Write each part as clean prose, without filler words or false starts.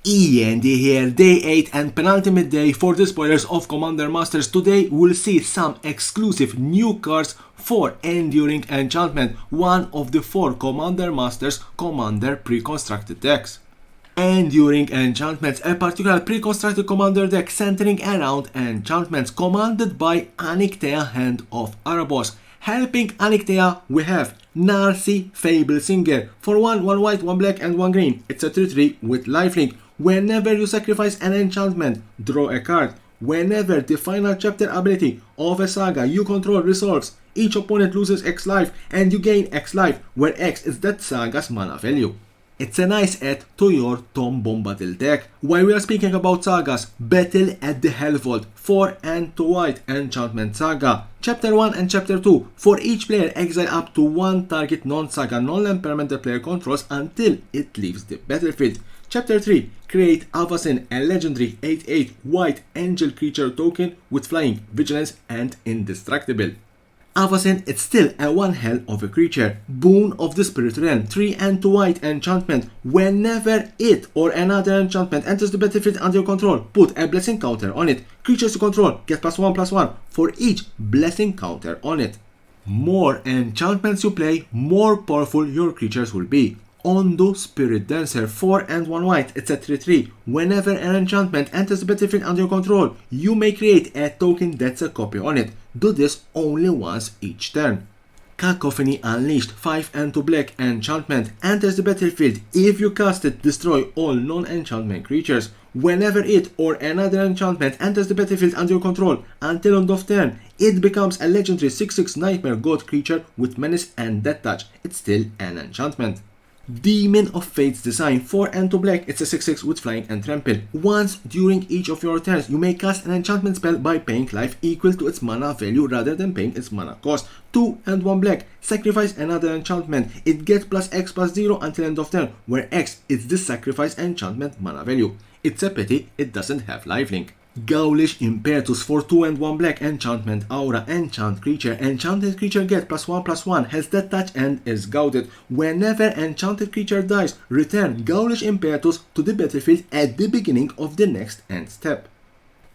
E.N.D here, day 8 and penultimate day for the spoilers of Commander Masters. Today we'll see some exclusive new cards for Enduring Enchantment, one of the 4 Commander Masters Commander pre-constructed decks. Enduring Enchantments, a particular pre-constructed commander deck centering around enchantments commanded by Anictea, Hand of Erebos. Helping Anictea, we have Narsi, Fable Singer. For 1 white, 1 black and 1 green. It's a 3/3 with lifelink. Whenever you sacrifice an enchantment, draw a card. Whenever the final chapter ability of a saga you control resolves, each opponent loses X life and you gain X life, where X is that saga's mana value. It's a nice add to your Tom Bombadil deck. While we are speaking about sagas, Battle at the Hell Vault for Anto White Enchantment Saga. Chapter 1 and Chapter 2. For each player, exile up to 1 target non-saga non-land permanent the player controls until it leaves the battlefield. Chapter 3. Create Avacyn, a legendary 8/8 white angel creature token with flying, vigilance and indestructible. Avacyn, it's still a one hell of a creature. Boon of the Spirit Realm, 3 and 2 white enchantment. Whenever it or another enchantment enters the battlefield under your control, put a blessing counter on it. Creatures you control get +1/+1 for each blessing counter on it. More enchantments you play, more powerful your creatures will be. Ondo Spirit Dancer, 4 and 1 white, it's a 3/3. Whenever an enchantment enters the battlefield under your control, you may create a token that's a copy on it. Do this only once each turn. Cacophony Unleashed, 5 and 2 black enchantment, enters the battlefield. If you cast it, destroy all non-enchantment creatures. Whenever it or another enchantment enters the battlefield under your control, until end of turn, it becomes a legendary 6/6 nightmare god creature with menace and death touch. It's still an enchantment. Demon of Fate's Design, 4 and 2 black, it's a 6/6 with flying and trample. Once during each of your turns, you may cast an enchantment spell by paying life equal to its mana value rather than paying its mana cost. 2 and 1 black, sacrifice another enchantment. It gets +X/+0 until end of turn, where X is the sacrifice enchantment mana value. It's a pity it doesn't have lifelink. Ghoulish Impetus, for 2 and 1 black enchantment aura, enchant creature. Enchanted creature gets +1/+1, has that touch and is goaded. Whenever enchanted creature dies, return Ghoulish Impetus to the battlefield at the beginning of the next end step.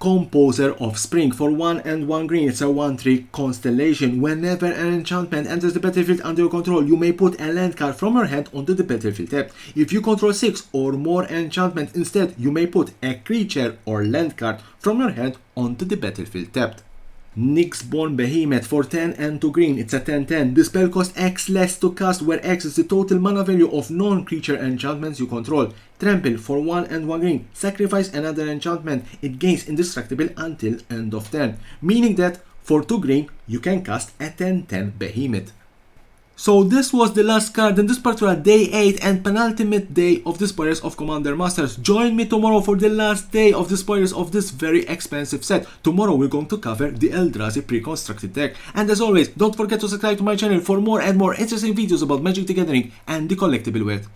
Composer of Spring, for 1 and 1 green, it's a 1/3 constellation. Whenever an enchantment enters the battlefield under your control, you may put a land card from your hand onto the battlefield tapped. If you control 6 or more enchantments instead, you may put a creature or land card from your hand onto the battlefield tapped. Nyxborn Behemoth, for 10 and 2 green, it's a 10/10. The spell costs X less to cast, where X is the total mana value of non-creature enchantments you control. Trample, for 1 and 1 green, sacrifice another enchantment. It gains indestructible until end of turn, meaning that for 2 green you can cast a 10/10 Behemoth. So this was the last card in this particular day 8 and penultimate day of the spoilers of Commander Masters. Join me tomorrow for the last day of the spoilers of this very expensive set. Tomorrow we're going to cover the Eldrazi pre-constructed deck. And as always, don't forget to subscribe to my channel for more and more interesting videos about Magic the Gathering and the collectible world.